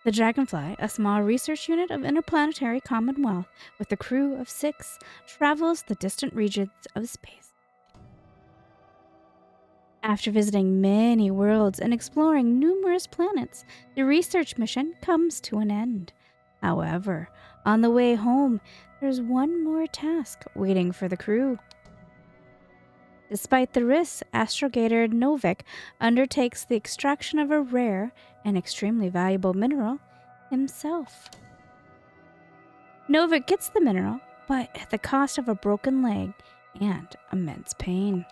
The Dragonfly, a small research unit of Interplanetary Commonwealth with a crew of 6, travels the distant regions of space. After visiting many worlds and exploring numerous planets, the research mission comes to an end. However, on the way home, there's one more task waiting for the crew. Despite the risks, astrogator Novik undertakes the extraction of a rare and extremely valuable mineral himself. Novik gets the mineral, but at the cost of a broken leg and immense pain.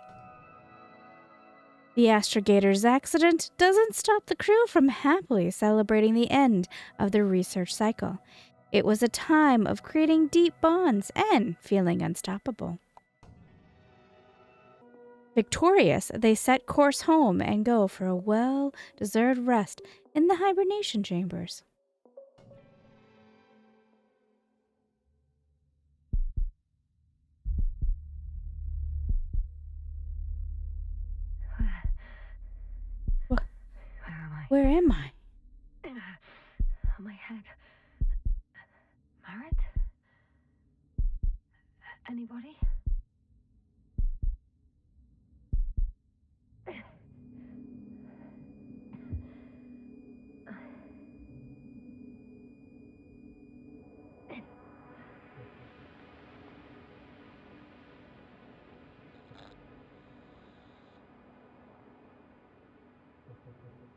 The astrogator's accident doesn't stop the crew from happily celebrating the end of the research cycle. It was a time of creating deep bonds and feeling unstoppable. Victorious, they set course home and go for a well-deserved rest in the hibernation chambers. Where am I? On my head. Marit? Anybody?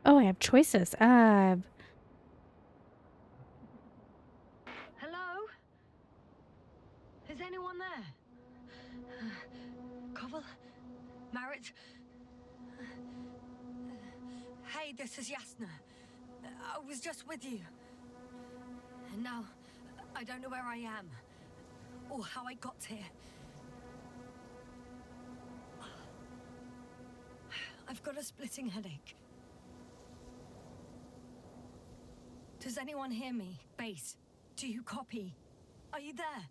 Oh, I have choices. Hello? Is anyone there? Koval? Marit? Hey, this is Yasna. I was just with you. And now, I don't know where I am. Or how I got here. I've got a splitting headache. Does anyone hear me? Base, do you copy? Are you there?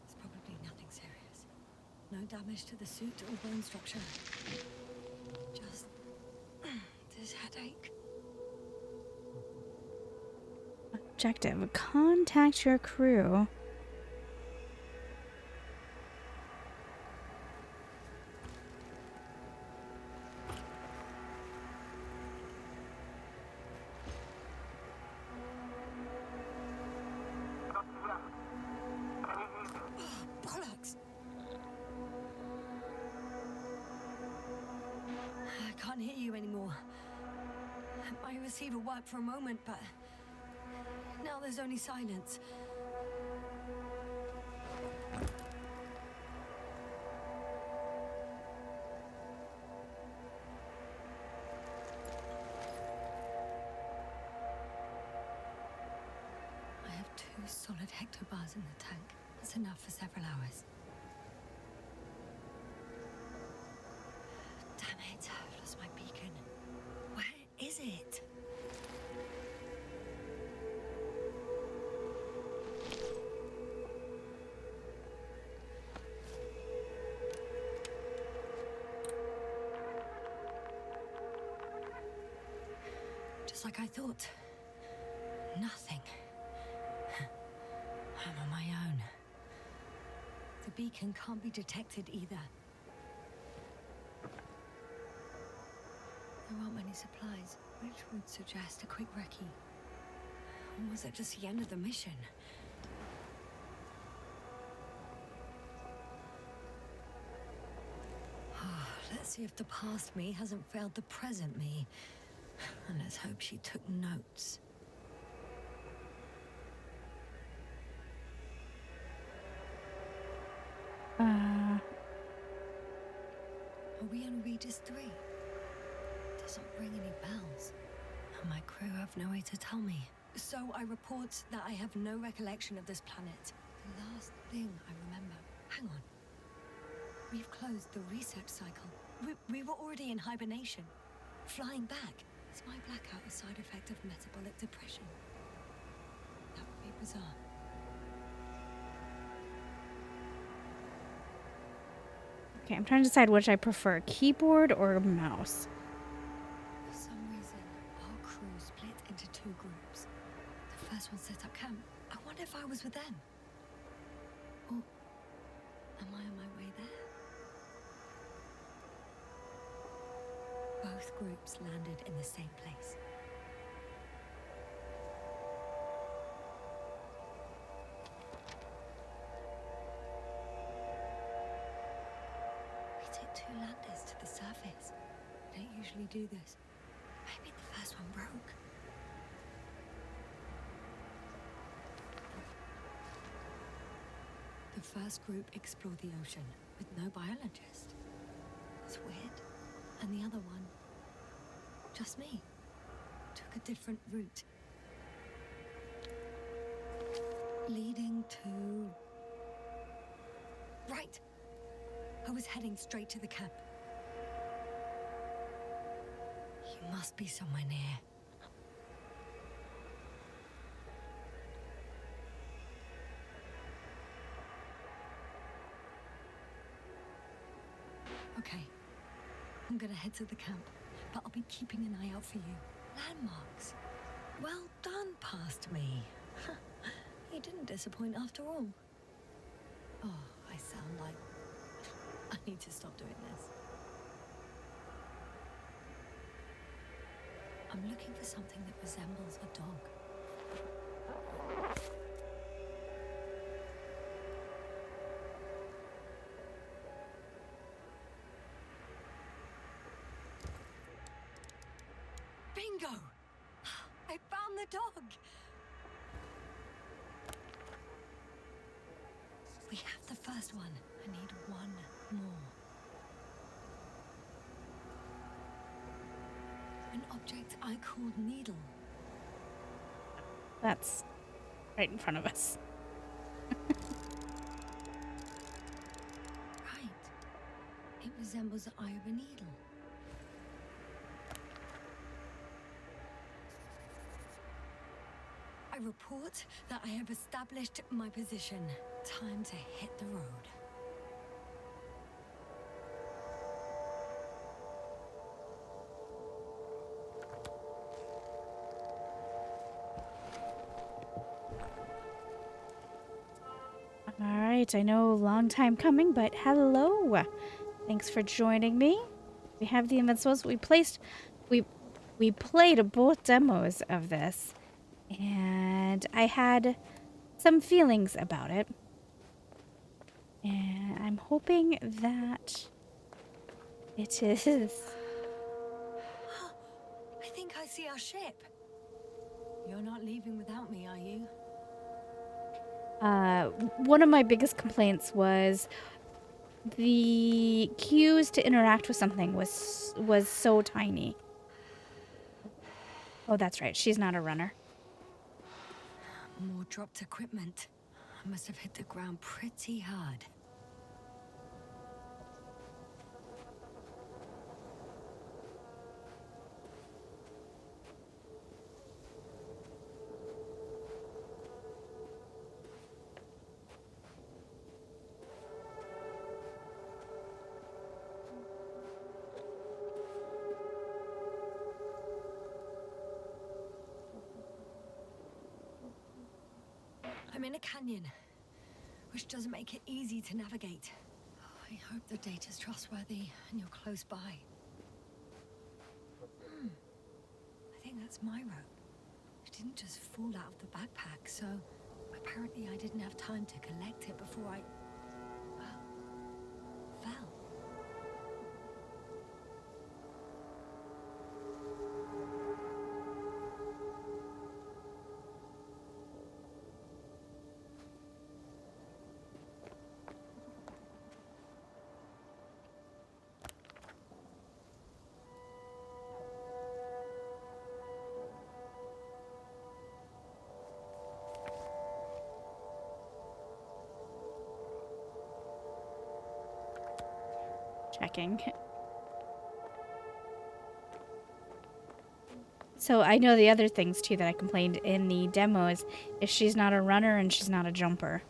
It's probably nothing serious. No damage to the suit or bone structure. Just this headache. Objective: contact your crew. Bollocks! I can't hear you anymore. My receiver worked for a moment, but now there's only silence. I have 2 solid hectobars in the tank. That's enough for several hours. Damn it, I've lost my beacon. Where is it? Just like I thought. Nothing. I'm on my own. The beacon can't be detected either. There aren't many supplies, which would suggest a quick recce. Or was it just the end of the mission? Let's see if the past me hasn't failed the present me. And let's hope she took notes. Are we on Regis III? Doesn't ring any bells. And my crew have no way to tell me. So I report that I have no recollection of this planet. The last thing I remember. Hang on. We've closed the research cycle. We were already in hibernation. Flying back. Is my blackout a side effect of metabolic depression? That would be bizarre. Okay, I'm trying to decide which I prefer, keyboard or mouse. For some reason, our crew split into two groups. The first one set up camp. I wonder if I was with them. Or am I on my way there? Both groups landed in the same place. We took two landers to the surface. We don't usually do this. Maybe the first one broke. The first group explored the ocean with no biologist. It's weird. And the other one, just me, took a different route. Leading to... Right! I was heading straight to the camp. You must be somewhere near. Okay. I'm gonna head to the camp, but I'll be keeping an eye out for you. Landmarks. Well done, past me. You didn't disappoint after all. Oh, I sound like... I need to stop doing this. I'm looking for something that resembles a dog. Bingo! I found the dog! We have the first one. I need one more. An object I called needle. That's right in front of us. Right. It resembles the eye of a needle. I report that I have established my position. Time to hit the road. All right, I know long time coming, but hello. Thanks for joining me. We have the Invincibles. We played both demos of this, and I had some feelings about it. And I'm hoping that it is. I think I see our ship. You're not leaving without me, are you? One of my biggest complaints was the cues to interact with something was so tiny. Oh, that's right. She's not a runner. More dropped equipment. I must have hit the ground pretty hard. I'm in a canyon, which doesn't make it easy to navigate. I hope the data's trustworthy and you're close by. I think that's my rope. It didn't just fall out of the backpack, so apparently I didn't have time to collect it before I... fell. Checking. So I know the other things too that I complained in the demos is she's not a runner and she's not a jumper.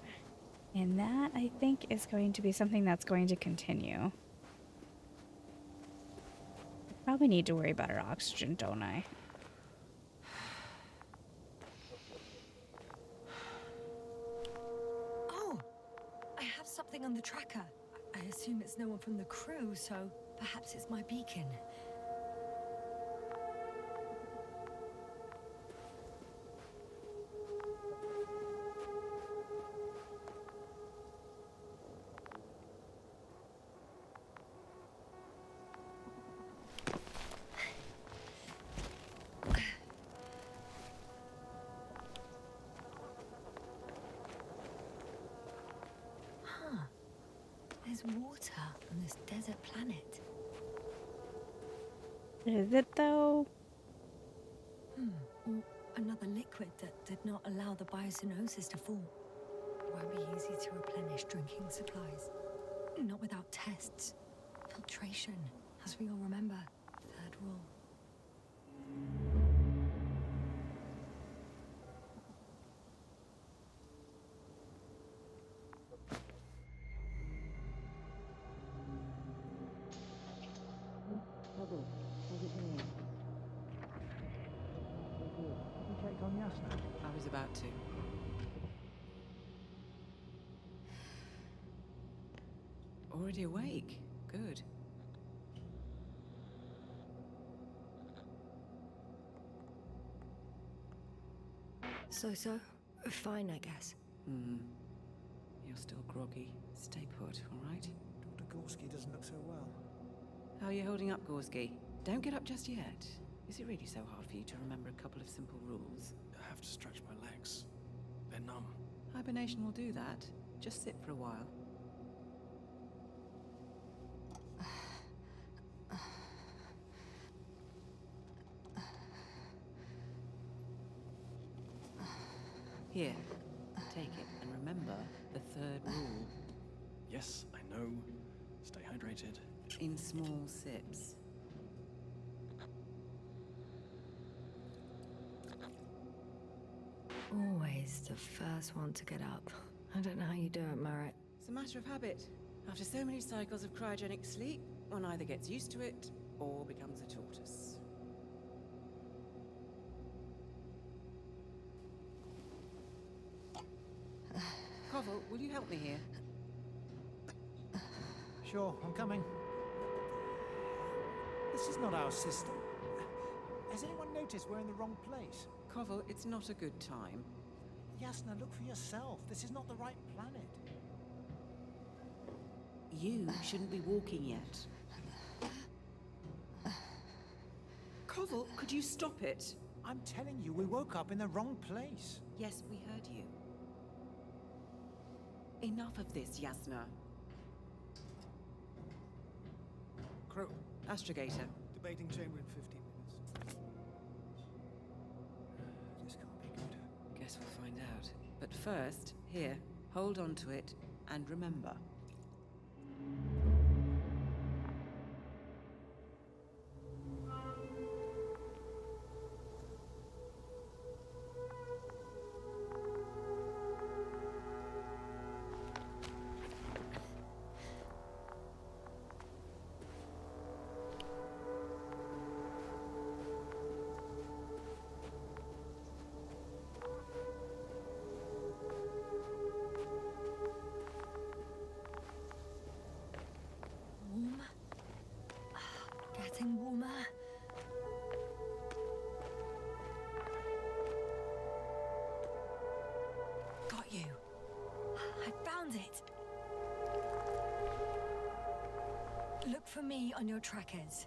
And that I think is going to be something that's going to continue. Probably need to worry about our oxygen, don't I? Oh, I have something on the tracker. I assume it's no one from the crew, so perhaps it's my beacon. There's water on this desert planet. Is it though? Or another liquid that did not allow the biocenosis to form. Won't be easy to replenish drinking supplies. Not without tests. Filtration, as we all remember. Third rule. Check on Yasna. I was about to. Already awake. Good. So? Fine, I guess. You're still groggy. Stay put, all right? Dr. Gorski doesn't look so well. How are you holding up, Gorski? Don't get up just yet. Is it really so hard for you to remember a couple of simple rules? I have to stretch my legs. They're numb. Hibernation will do that. Just sit for a while. Here, take it, and remember the third rule. Yes, I know. Stay hydrated. In small sips. Always the first one to get up. I don't know how you do it, Merritt. It's a matter of habit. After so many cycles of cryogenic sleep, one either gets used to it or becomes a tortoise. Koval, will you help me here? Sure, I'm coming. This is not our system. Has anyone noticed we're in the wrong place? Koval, it's not a good time. Yasna, look for yourself. This is not the right planet. You shouldn't be walking yet. Koval, could you stop it? I'm telling you, we woke up in the wrong place. Yes, we heard you. Enough of this, Yasna. Crew, Astrogator. debating chamber in 15 minutes. This can't be good. Guess we'll find out. But first, here, hold on to it, and remember. Warm? Getting warmer? Got you. I found it. Look for me on your trackers.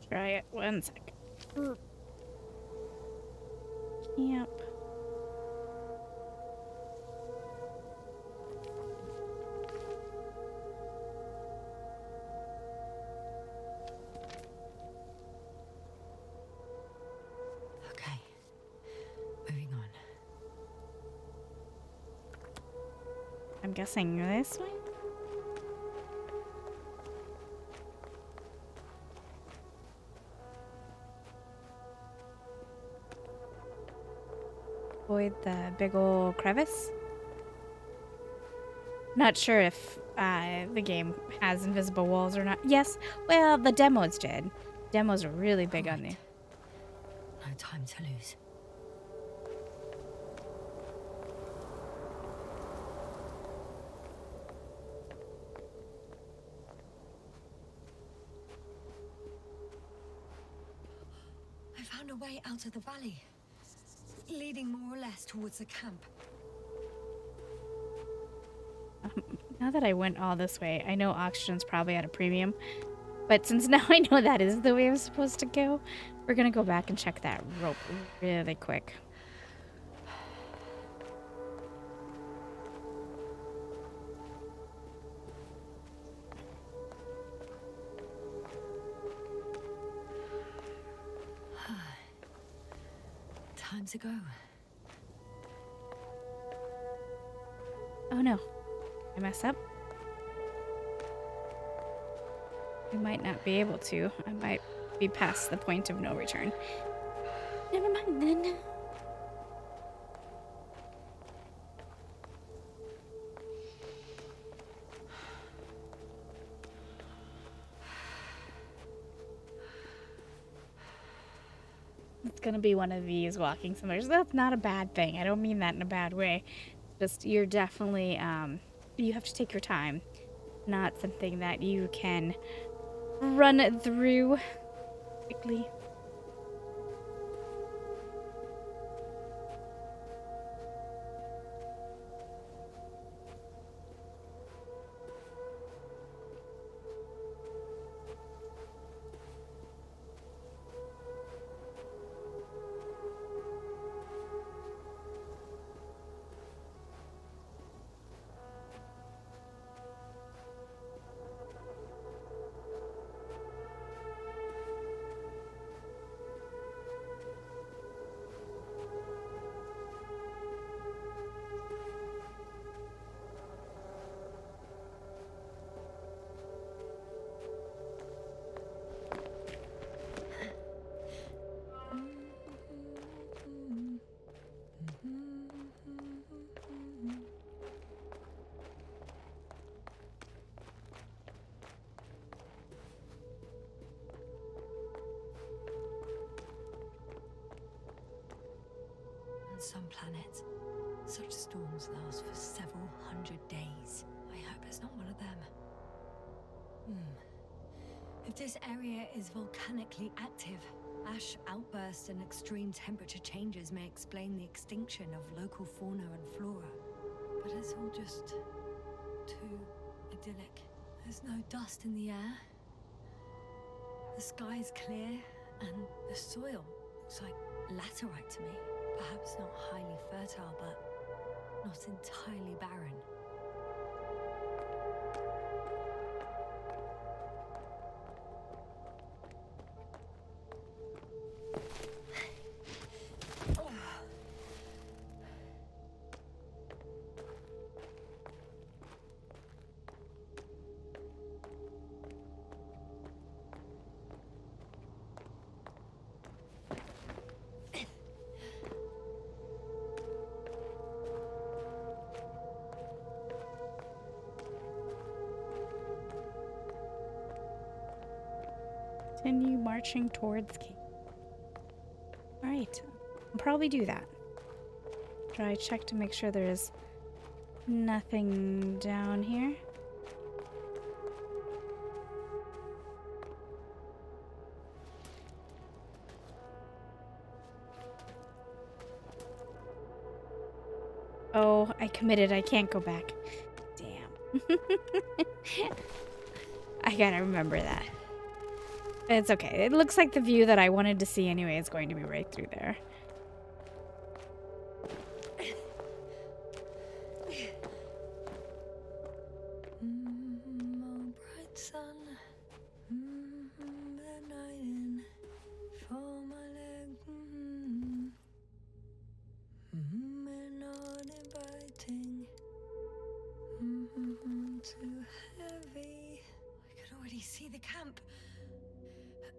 Try it. 1 sec. Yep. Okay. Moving on. I'm guessing this way? avoid the big old crevice. Not sure if the game has invisible walls or not. Yes, well, the demos did. Demos are really big on there. No time to lose. I found a way out of the valley, leading more or less towards the camp. Now that I went all this way, I know oxygen's probably at a premium. But since now I know that is the way I'm supposed to go, we're gonna go back and check that rope really quick. Time to go. Oh no. I mess up? I might not be able to. I might be past the point of no return. Never mind then. It's gonna be one of these walking simulators. That's not a bad thing. I don't mean that in a bad way. Just you're definitely you have to take your time. Not something that you can run it through quickly. On some planets, such storms last for several hundred days. I hope it's not one of them. If this area is volcanically active, ash outbursts and extreme temperature changes may explain the extinction of local fauna and flora. But it's all just too idyllic. There's no dust in the air. The sky's clear, and the soil looks like laterite to me. Perhaps not highly fertile, but not entirely barren. Continue marching towards King. Alright, I'll probably do that. Try check to make sure there is nothing down here. Oh, I committed. I can't go back. Damn. I gotta remember that. It's okay. It looks like the view that I wanted to see anyway is going to be right through there. Oh, bright sun, the night in for my leg, and not inviting, too heavy. I could already see the camp.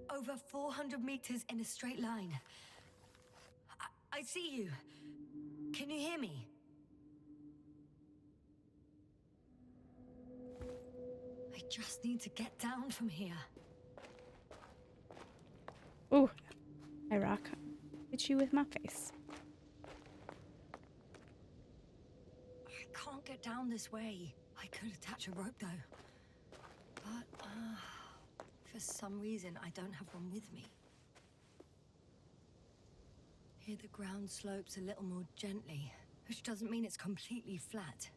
Over 400 meters in a straight line. I see you. Can you hear me? I just need to get down from here. Ooh, I rock. Hit you with my face. I can't get down this way. I could attach a rope though. But, for some reason, I don't have one with me. Here the ground slopes a little more gently, which doesn't mean it's completely flat.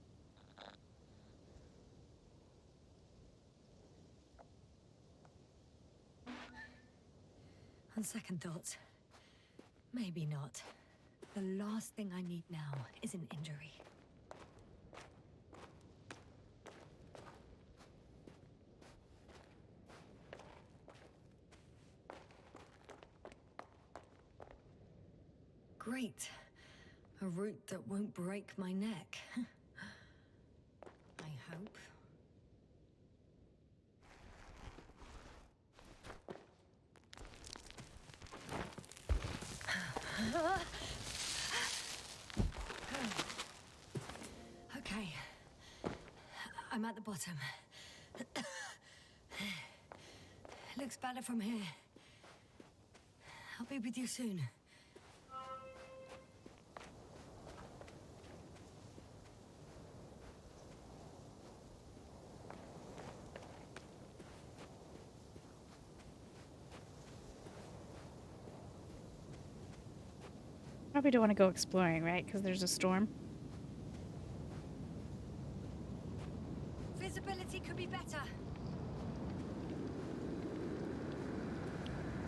On second thoughts, maybe not. The last thing I need now is an injury. Great. A route that won't break my neck. I hope. Okay. I'm at the bottom. Looks better from here. I'll be with you soon. Probably don't want to go exploring, right? Because there's a storm. Visibility could be better.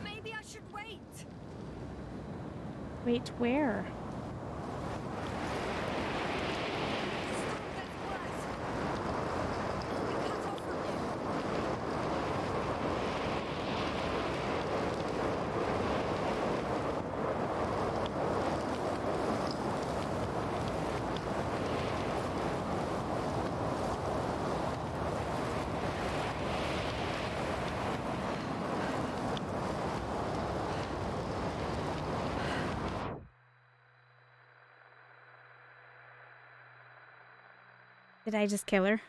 Maybe I should wait. Wait, where? The storm gets worse. I'll be cut off from you. Did I just kill her?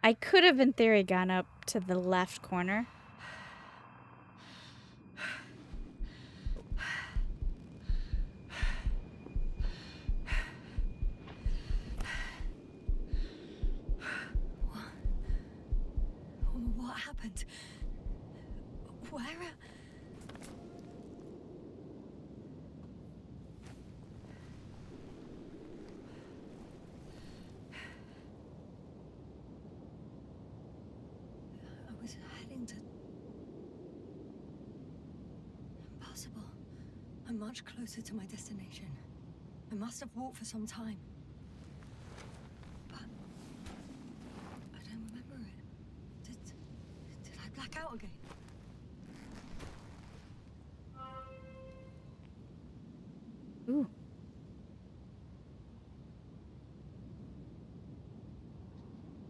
I could have, in theory, gone up to the left corner. What happened? Where? I was heading to... Impossible. I'm much closer to my destination. I must have walked for some time. But... I don't remember it. Did I black out again? Ooh.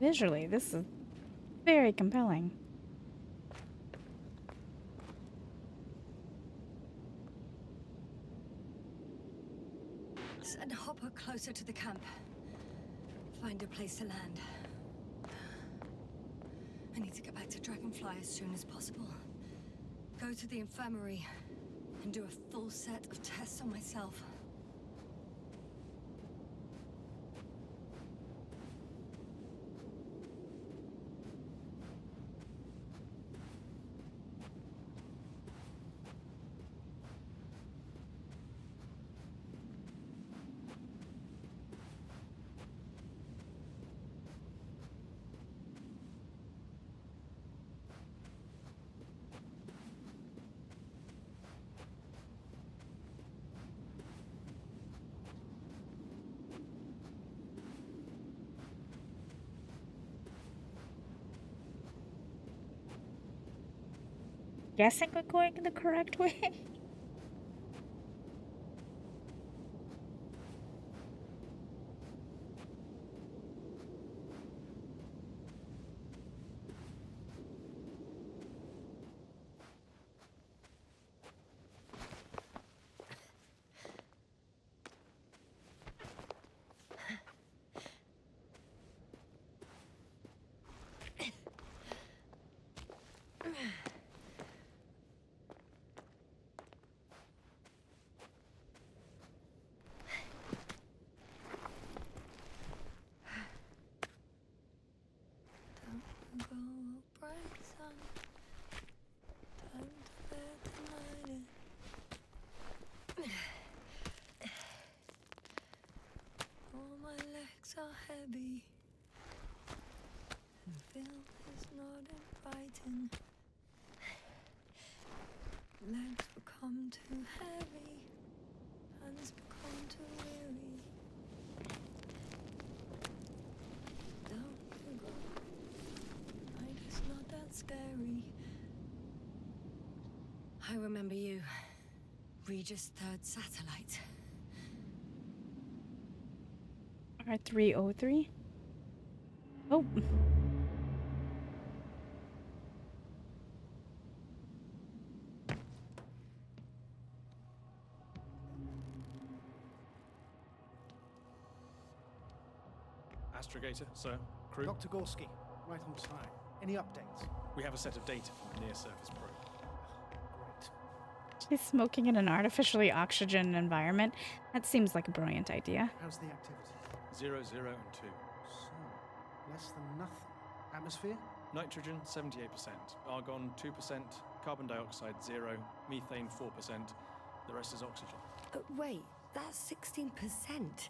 Visually, this is very compelling. Send Hopper closer to the camp. Find a place to land. I need to get back to Dragonfly as soon as possible. Go to the infirmary and do a full set of tests on myself. Guessing we're going the correct way. are heavy. And Phil is not inviting. Legs become too heavy. Hands become too weary. Don't you go. Night is not that scary. I remember you. Regis III satellite. R303? Oh. Astrogator, sir. Crew. Dr. Gorski, right on time. Any updates? We have a set of data from the near-surface probe. Great. She's smoking in an artificially oxygen environment. That seems like a brilliant idea. How's the activity? 0, 0, and 2. So, less than nothing. Atmosphere? Nitrogen, 78%. Argon, 2%. Carbon dioxide, 0. Methane, 4%. The rest is oxygen. Wait, that's 16%.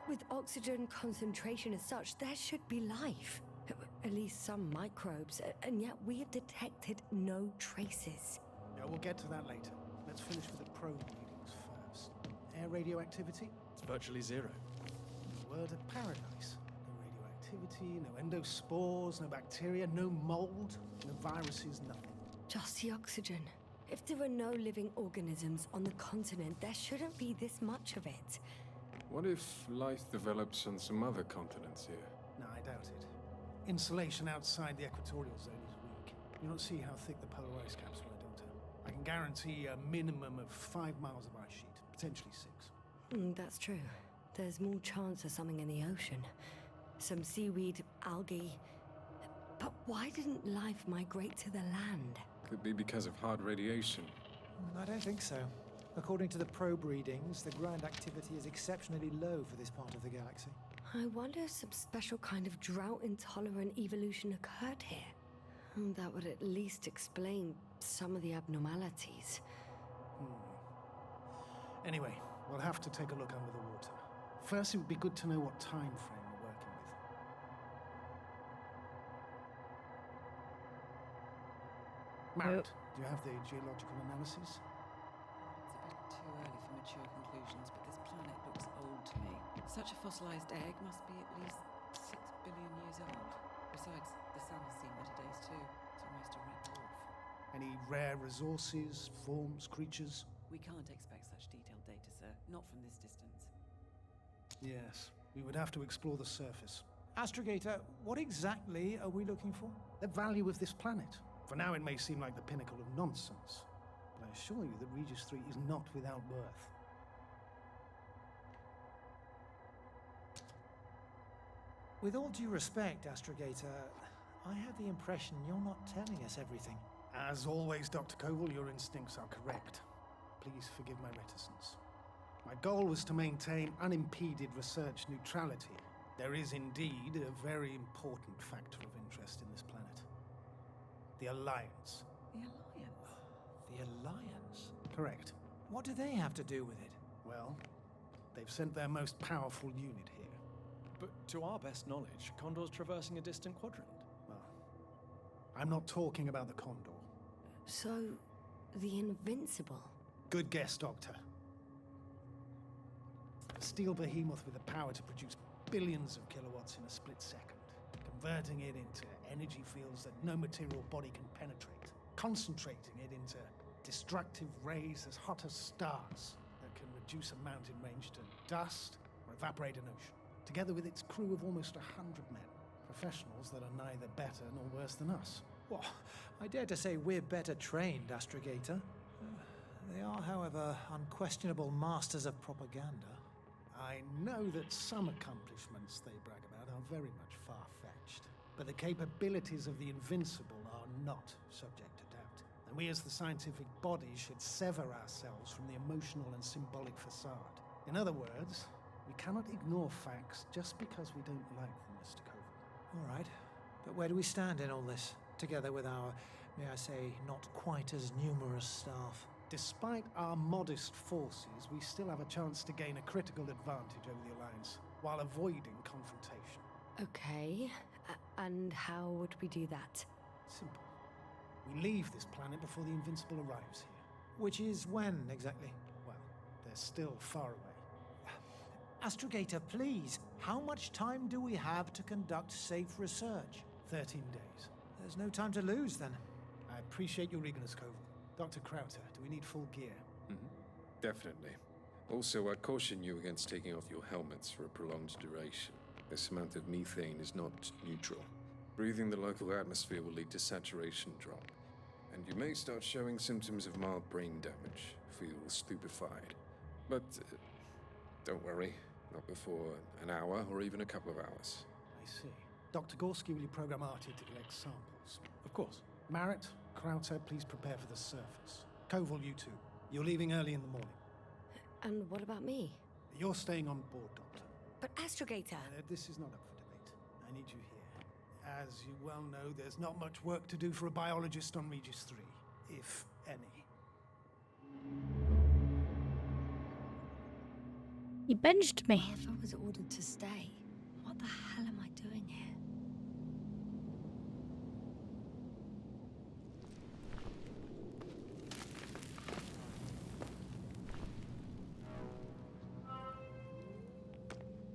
With oxygen concentration as such, there should be life. At least some microbes, and yet we have detected no traces. Yeah, we'll get to that later. Let's finish with the probe readings first. Air radioactivity? It's virtually 0. Word of paradise. No radioactivity, no endospores, no bacteria, no mold, no viruses, nothing. Just the oxygen. If there are no living organisms on the continent, there shouldn't be this much of it. What if life develops on some other continents here? No, I doubt it. Insulation outside the equatorial zone is weak. You don't see how thick the polar ice caps are, Doctor. I can guarantee a minimum of 5 miles of ice sheet, potentially 6. That's true. There's more chance of something in the ocean. Some seaweed, algae. But why didn't life migrate to the land? Could be because of hard radiation. I don't think so. According to the probe readings, the ground activity is exceptionally low for this part of the galaxy. I wonder if some special kind of drought-intolerant evolution occurred here. That would at least explain some of the abnormalities. Anyway, we'll have to take a look under the water. First, it would be good to know what time frame we're working with. Margaret, do you have the geological analysis? It's a bit too early for mature conclusions, but this planet looks old to me. Such a fossilized egg must be at least 6 billion years old. Besides, the sun has seen better days too. It's almost a red dwarf. Any rare resources, forms, creatures? We can't expect such detailed data, sir. Not from this distance. Yes, we would have to explore the surface. Astrogator, what exactly are we looking for? The value of this planet. For now, it may seem like the pinnacle of nonsense, but I assure you that Regis III is not without worth. With all due respect, Astrogator, I have the impression you're not telling us everything. As always, Dr. Koval, your instincts are correct. Please forgive my reticence. My goal was to maintain unimpeded research neutrality. There is indeed a very important factor of interest in this planet. The Alliance. The Alliance? The Alliance? Correct. What do they have to do with it? Well, they've sent their most powerful unit here. But to our best knowledge, Condor's traversing a distant quadrant. Well, I'm not talking about the Condor. So, the Invincible. Good guess, Doctor. A steel behemoth with the power to produce billions of kilowatts in a split second, converting it into energy fields that no material body can penetrate, concentrating it into destructive rays as hot as stars that can reduce a mountain range to dust or evaporate an ocean, together with its crew of almost 100 men, professionals that are neither better nor worse than us. Well, I dare to say we're better trained, Astrogator. They are, however, unquestionable masters of propaganda. I know that some accomplishments they brag about are very much far-fetched, but the capabilities of the Invincible are not subject to doubt. And we as the scientific body should sever ourselves from the emotional and symbolic facade. In other words, we cannot ignore facts just because we don't like them, Mr. Koval. All right, but where do we stand in all this, together with our, may I say, not quite as numerous staff? Despite our modest forces, we still have a chance to gain a critical advantage over the Alliance, while avoiding confrontation. Okay, and how would we do that? Simple. We leave this planet before the Invincible arrives here. Which is when, exactly? Well, they're still far away. Astrogator, please, how much time do we have to conduct safe research? 13 days. There's no time to lose, then. I appreciate your eagerness, Koval. Dr. Krauter, do we need full gear? Definitely. Also, I caution you against taking off your helmets for a prolonged duration. This amount of methane is not neutral. Breathing the local atmosphere will lead to saturation drop, and you may start showing symptoms of mild brain damage, feel stupefied. But don't worry, not before an hour or even a couple of hours. I see. Dr. Gorski, will you program Artie to collect samples? Of course. Marrett, Krauter, please prepare for the surface. Koval, you two. You're leaving early in the morning. And what about me? You're staying on board, Doctor. But Astrogator! This is not up for debate. I need you here. As you well know, there's not much work to do for a biologist on Regis III, if any. He binged me. If I was ordered to stay, what the hell am I doing here?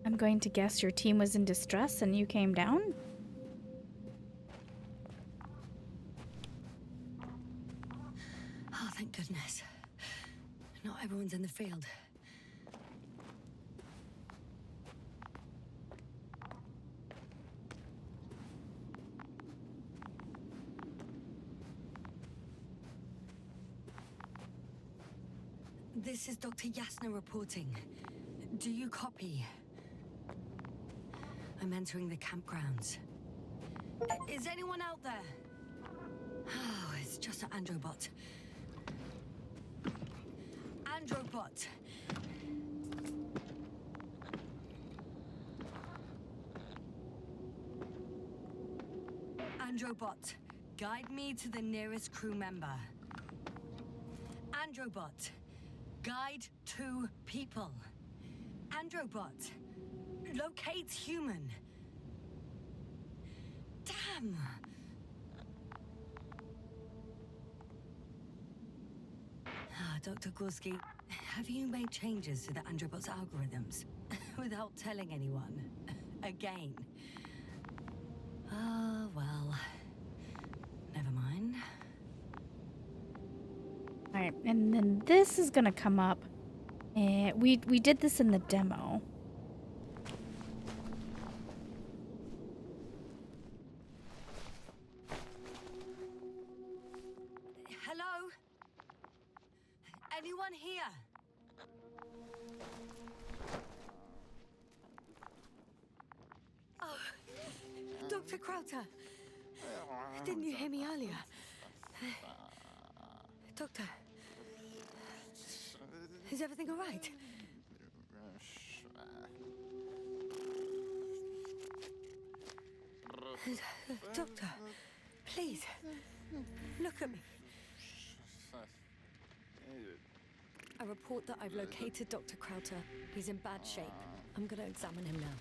I'm going to guess your team was in distress and you came down? Oh, thank goodness. Not everyone's in the field. This is Dr. Yasna reporting. Do you copy? I'm entering the campgrounds. Is anyone out there? Oh, it's just an Androbot. Androbot! Androbot, guide me to the nearest crew member. Androbot, guide 2 people. Androbot, locate human. Damn! Dr. Gorski, have you made changes to the Androbot's algorithms? Without telling anyone? Again? Oh, well. Never mind. Alright, and then this is gonna come up. We did this in the demo. Hello? Anyone here? Oh, Dr. Krauter. Didn't you hear me earlier? Doctor. Is everything all right? Doctor, please, look at me. I report that I've located Dr. Krauter. He's in bad shape. I'm gonna examine him now.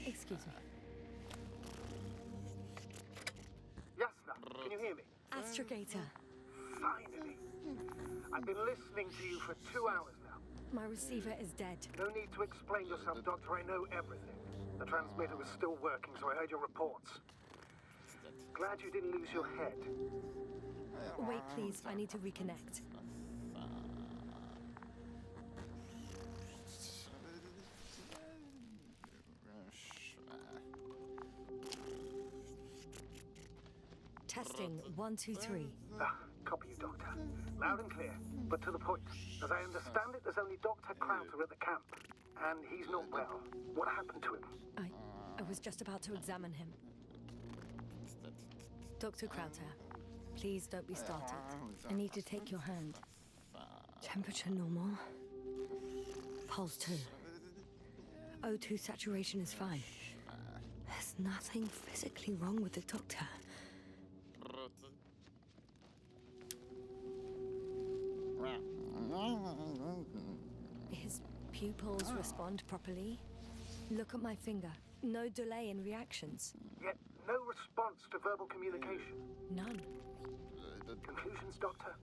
Excuse me. Yasna, can you hear me? Astrogator, Finally. I've been listening to you for 2 hours now. my receiver is dead. No need to explain yourself, Doctor. I know everything. The transmitter was still working, so I heard your reports. Glad you didn't lose your head. Wait, please. I need to reconnect. Testing 1, 2, 3. Copy you, Doctor. Loud and clear, but to the point. As I understand it, there's only Dr. Krauter at the camp, and he's not well. What happened to him? I was just about to examine him. Dr. Krauter, please don't be startled. I need to take your hand. Temperature normal. pulse too. O2 saturation is fine. There's nothing physically wrong with the doctor. His pupils respond properly. Look at my finger. No delay in reactions. Yet no response to verbal communication. None. Conclusions, Doctor?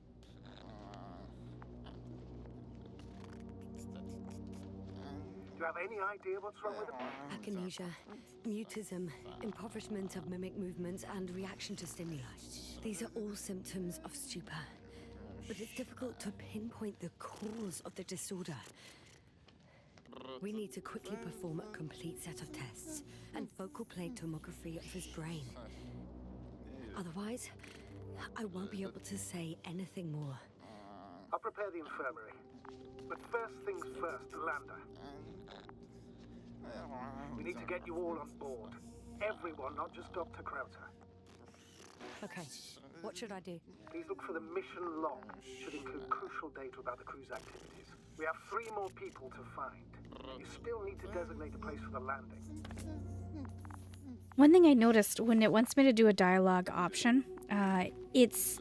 Do you have any idea what's wrong with him? Akinesia, mutism, impoverishment of mimic movements, and reaction to stimuli. These are all symptoms of stupor. But it's difficult to pinpoint the cause of the disorder. We need to quickly perform a complete set of tests and focal plane tomography of his brain. Otherwise, I won't be able to say anything more. I'll prepare the infirmary. But first things first, the lander. We need to get you all on board. Everyone, not just Dr. Krauter. Okay, what should I do? Please look for the mission log. Should include crucial data about the crew's activities. We have 3 more people to find. You still need to designate a place for the landing. One thing I noticed when it wants me to do a dialogue option, it's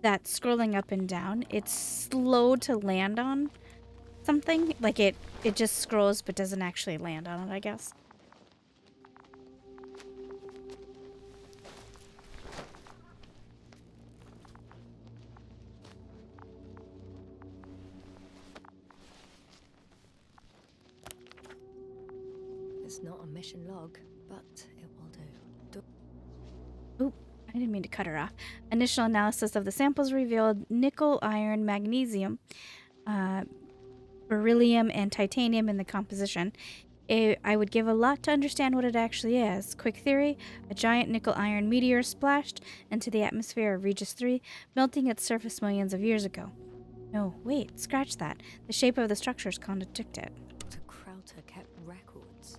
that scrolling up and down. It's slow to land on something. Like it just scrolls but doesn't actually land on it, I guess. It's not a mission log, but it will do. Oop, I didn't mean to cut her off. Initial analysis of the samples revealed nickel, iron, magnesium, beryllium, and titanium in the composition. I would give a lot to understand what it actually is. Quick theory, a giant nickel-iron meteor splashed into the atmosphere of Regis III, melting its surface millions of years ago. No, wait, scratch that. The shape of the structures contradict it. Dr. Krauter kept records.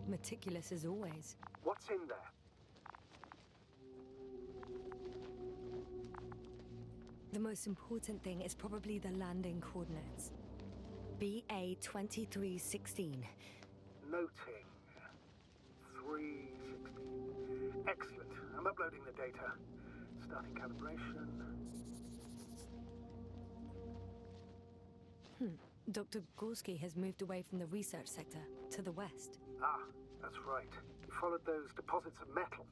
Meticulous as always. What's in there? The most important thing is probably the landing coordinates. BA 2316. Noting. 316. Excellent. I'm uploading the data. Starting calibration. Dr. Gorski has moved away from the research sector to the west. Ah, that's right. We followed those deposits of metal.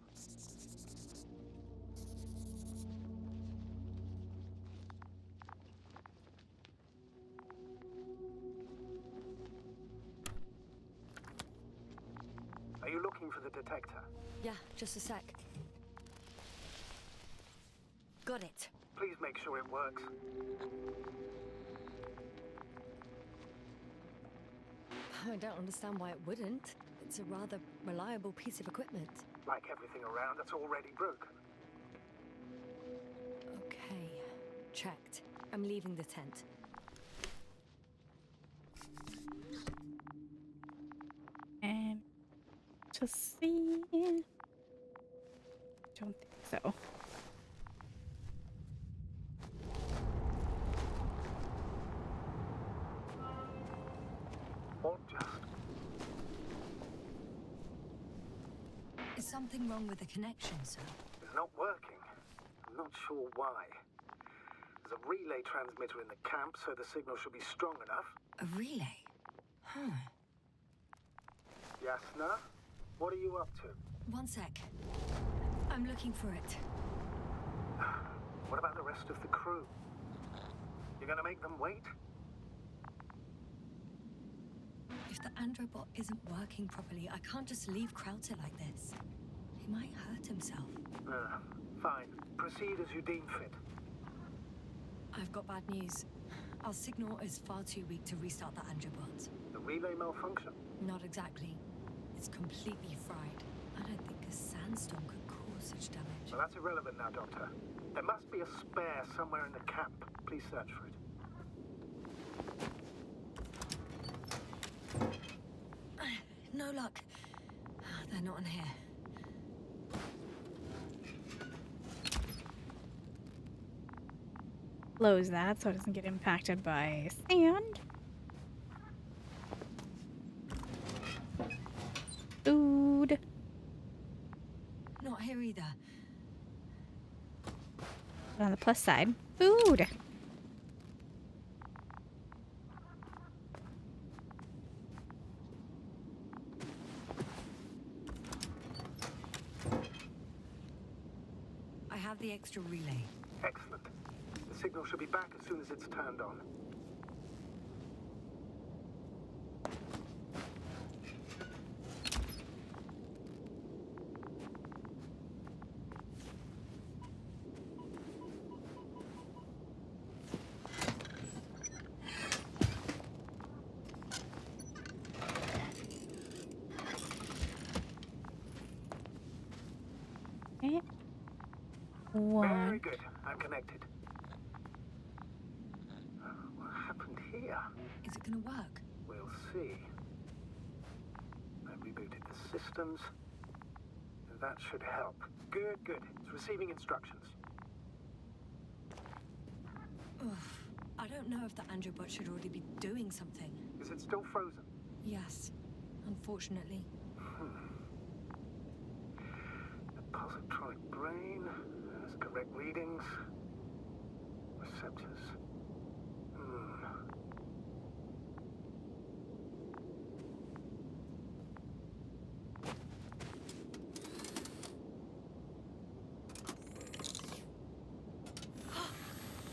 Are you looking for the detector? Yeah, just a sec. Got it. Please make sure it works. I don't understand why it wouldn't. It's a rather reliable piece of equipment. Like everything around that's already broken. Okay, checked. I'm leaving the tent. And to see... Don't think so. Or just... Is something wrong with the connection, sir? It's not working. I'm not sure why. There's a relay transmitter in the camp, so the signal should be strong enough. A relay? Huh. Yasna, what are you up to? One sec. I'm looking for it. What about the rest of the crew? You're gonna make them wait? If the androbot isn't working properly, I can't just leave Krauter like this. He might hurt himself. Fine. Proceed as you deem fit. I've got bad news. Our signal is far too weak to restart the androbot. The relay malfunction? Not exactly. It's completely fried. I don't think a sandstorm could cause such damage. Well, that's irrelevant now, Doctor. There must be a spare somewhere in the camp. Please search for it. No luck. They're not in here. Close that so it doesn't get impacted by sand. Food. Not here either. But on the plus side, food. I have the extra relay. Excellent. The signal should be back as soon as it's turned on. Okay. Very One. good. I'm connected. What happened here? Is it gonna work? We'll see. I rebooted the systems. That should help. Good, good. It's receiving instructions. Ugh. I don't know if the Androbot should already be doing something. Is it still frozen? Yes, unfortunately. The positronic brain has correct readings. Receptors.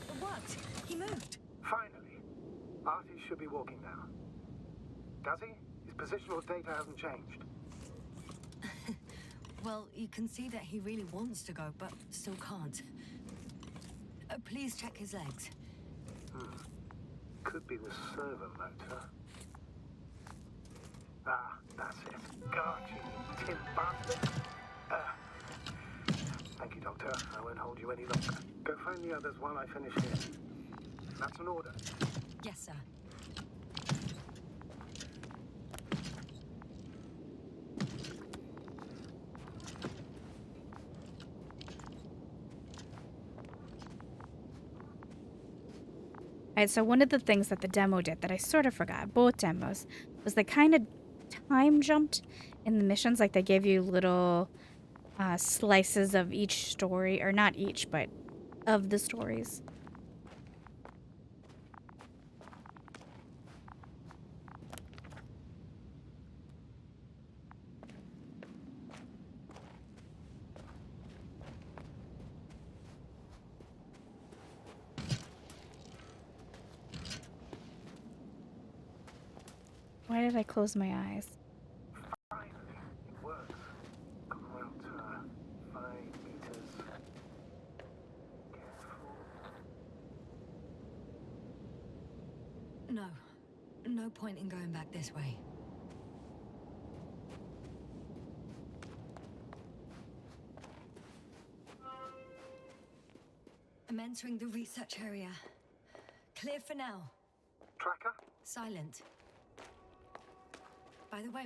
It worked! He moved! Finally. Artie should be walking now. Does he? His positional data hasn't changed. Well, you can see that he really wants to go, but still can't. Please check his legs. Could be the servo motor. Ah, that's it. Got you, tin bastard. Thank you, Doctor. I won't hold you any longer. Go find the others while I finish here. That's an order. Yes, sir. Alright, so one of the things that the demo did that I sort of forgot, both demos, was they kind of time jumped in the missions. Like they gave you little slices of each story, or not each, but of the stories. Why did I close my eyes? Finally, it works. About 5 meters. Careful. No. No point in going back this way. I'm entering the research area. Clear for now. Tracker? Silent. By the way,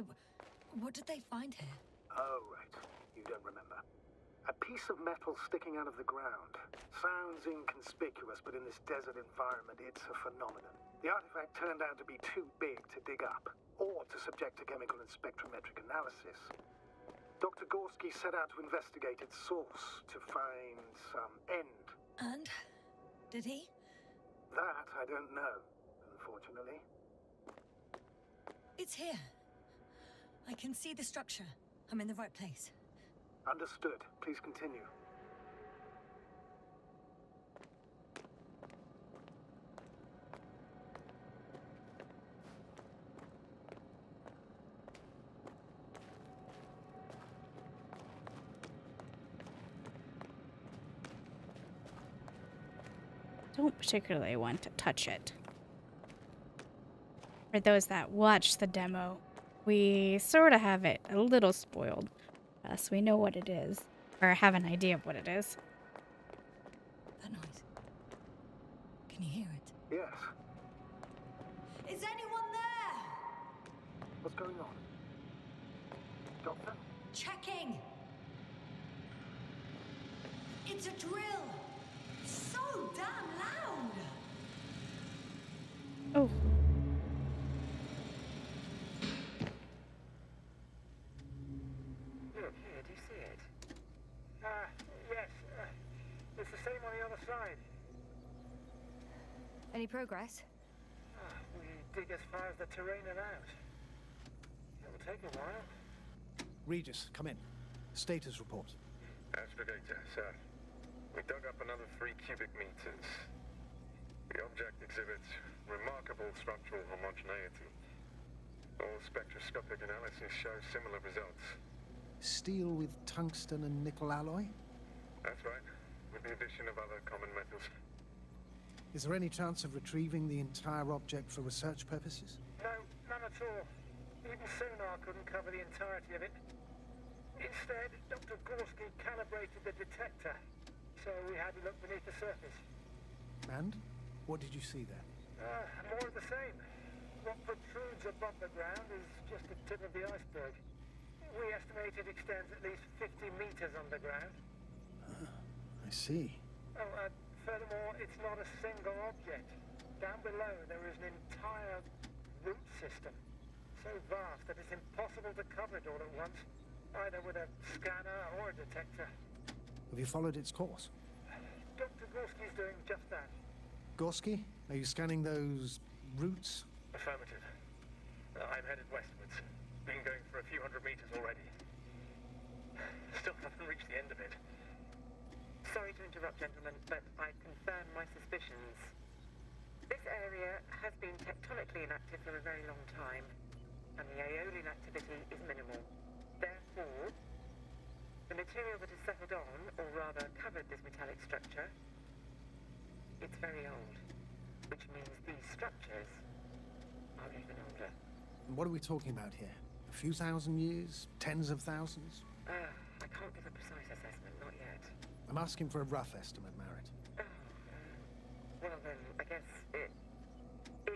what did they find here? Oh, right. You don't remember. A piece of metal sticking out of the ground. Sounds inconspicuous, but in this desert environment, it's a phenomenon. The artifact turned out to be too big to dig up, or to subject to chemical and spectrometric analysis. Dr. Gorski set out to investigate its source, to find some end. And? Did he? That I don't know, unfortunately. It's here. I can see the structure. I'm in the right place. Understood. Please continue. Don't particularly want to touch it. For those that watch the demo, we sort of have it a little spoiled. So we know what it is, or have an idea of what it is. That noise. Can you hear it? Yes. Is anyone there? What's going on? Doctor? Checking. It's a drill. So damn loud. Oh. Yes. It's the same on the other side. Any progress? We dig as far as the terrain allows. It'll take a while. Regis, come in. Status report. Astrogator, sir. We dug up another 3 cubic meters. The object exhibits remarkable structural homogeneity. All spectroscopic analysis show similar results. Steel with tungsten and nickel alloy? That's right, with the addition of other common metals. Is there any chance of retrieving the entire object for research purposes? No, none at all. Even sonar couldn't cover the entirety of it. Instead, Dr. Gorski calibrated the detector, so we had to look beneath the surface. And? What did you see there? More of the same. What protrudes above the ground is just the tip of the iceberg. We estimate it extends at least 50 meters underground. I see. Furthermore, it's not a single object. Down below, there is an entire root system, so vast that it's impossible to cover it all at once, either with a scanner or a detector. Have you followed its course? Dr. Gorski's doing just that. Gorski, are you scanning those roots? Affirmative. I'm headed westwards. Been going for a few hundred meters already. Still haven't reached the end of it. Sorry to interrupt, gentlemen, but I confirm my suspicions. This area has been tectonically inactive for a very long time, and the aeolian activity is minimal. Therefore, the material that has settled on, or rather covered this metallic structure, it's very old, which means these structures are even older. What are we talking about here? A few thousand years? Tens of thousands? I can't give a precise assessment, not yet. I'm asking for a rough estimate, Merritt. Well then, I guess it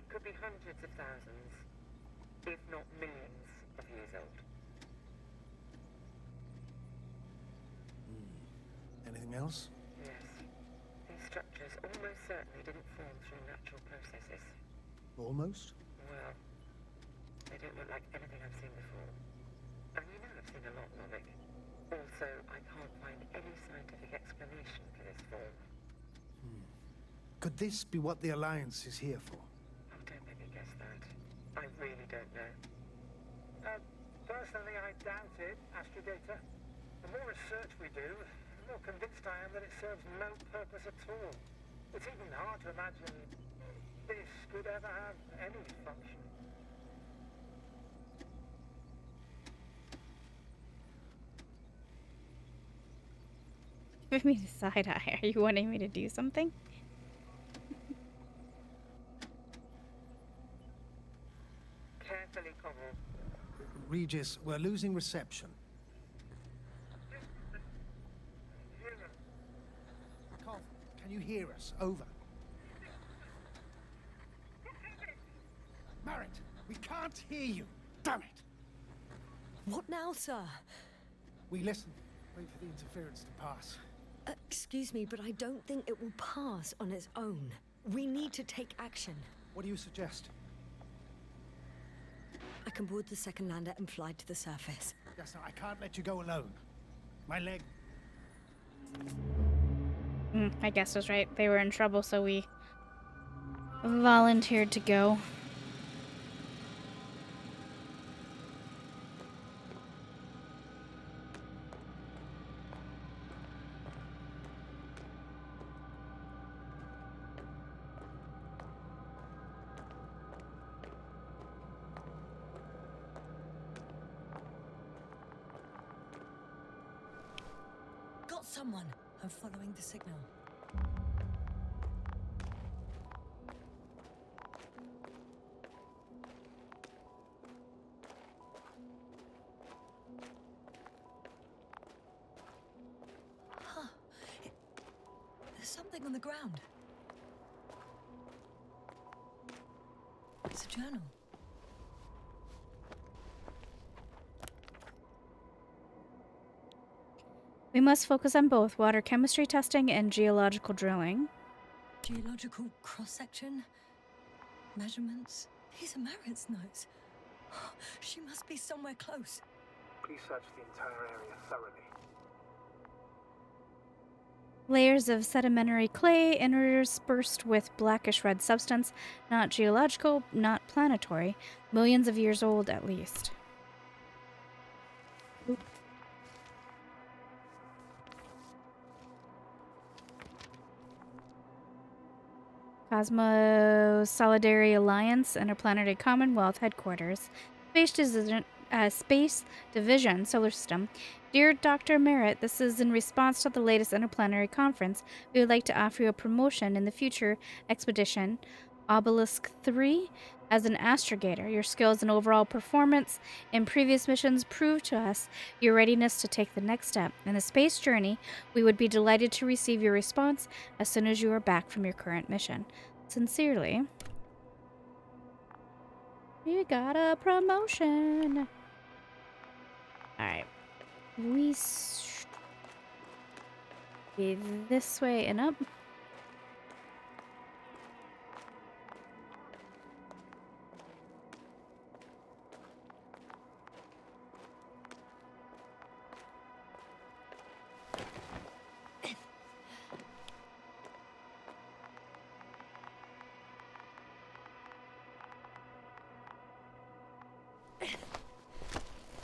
could be hundreds of thousands, if not millions of years old. Anything else? Yes. These structures almost certainly didn't form through natural processes. Almost? Well, they don't look like anything I've seen before. And you know I've seen a lot, Lovick. Also, I can't find any scientific explanation for this form. Could this be what the Alliance is here for? Oh, don't make me guess that. I really don't know. Personally, I doubt it, Astrogator. The more research we do, the more convinced I am that it serves no purpose at all. It's even hard to imagine this could ever have any function. Give me the side eye. Are you wanting me to do something? Carefully, Cobble. Regis, we're losing reception. Cov, can you hear us? Over. Merritt, we can't hear you. Damn it! What now, sir? We listen. Wait for the interference to pass. Excuse me, but I don't think it will pass on its own. We need to take action. What do you suggest? I can board the second lander and fly to the surface. Yasna, I can't let you go alone. My leg. I guess I was right. They were in trouble, so we volunteered to go. Got someone. I'm following the signal. Huh. There's something on the ground. It's a journal. We must focus on both water chemistry testing and geological drilling. Geological cross-section? Measurements? These are Merritt's notes. She must be somewhere close. Please search the entire area thoroughly. Layers of sedimentary clay interspersed with blackish red substance, not geological, not planetary, millions of years old at least. Oop. Cosmos Solidary Alliance Interplanetary Commonwealth Headquarters. Space Division, Solar System. Dear Dr. Merritt, this is in response to the latest interplanetary conference. We would like to offer you a promotion in the future expedition, Obelisk 3, as an astrogator. Your skills and overall performance in previous missions prove to us your readiness to take the next step. In the space journey, we would be delighted to receive your response as soon as you are back from your current mission. Sincerely. We got a promotion. Alright. We be this way and up.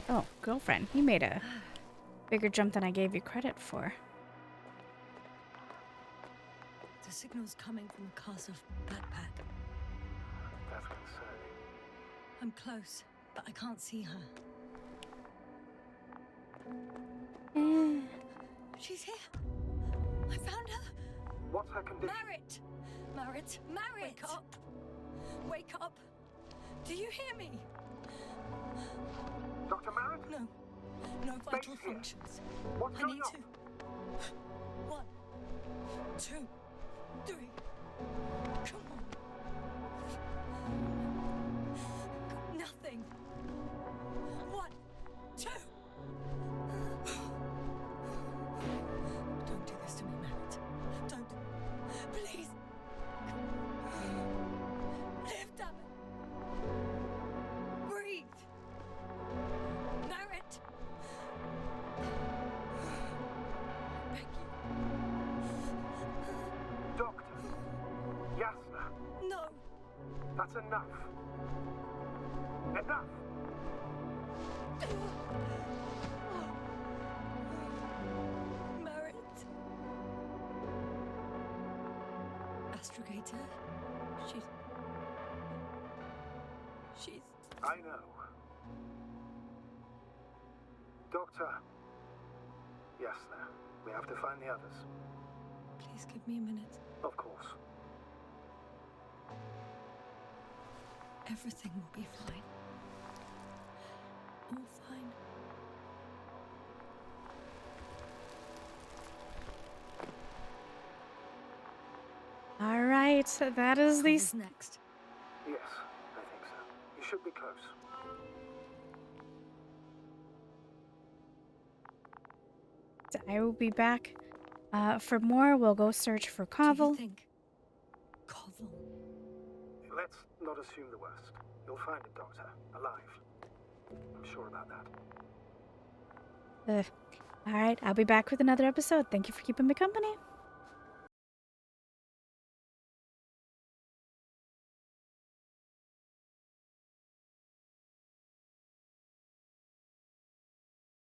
Oh, girlfriend, you made a bigger jump than I gave you credit for. The signal's coming from the castle backpack. That's concerning. I'm close, but I can't see her. She's here. I found her. What's her condition? Merritt! Merritt! Merritt! Wake up! Wake up! Do you hear me? Dr. Merritt? No. No vital Base here. functions. What's I going need on? to. 1, 2, 3. Come on. Nothing. 1, 2. Don't do this to me, Merritt. Don't. Please. Live, damn it. Breathe. Merritt. Beg you. Doctor. Yasna. No. That's enough. Enough. Merritt. Astrogator. She's. I know. Doctor. Yasna, we have to find the others. Please give me a minute. Of course. Everything will be fine. All fine. All right, that is the Who's next? Yes, I think so. You should be close. I will be back for more. We'll go search for Do you Koval. think? Koval. Let's not assume the worst. You'll find it, Doctor. Alive. I'm sure about that. All right, I'll be back with another episode. Thank you for keeping me company.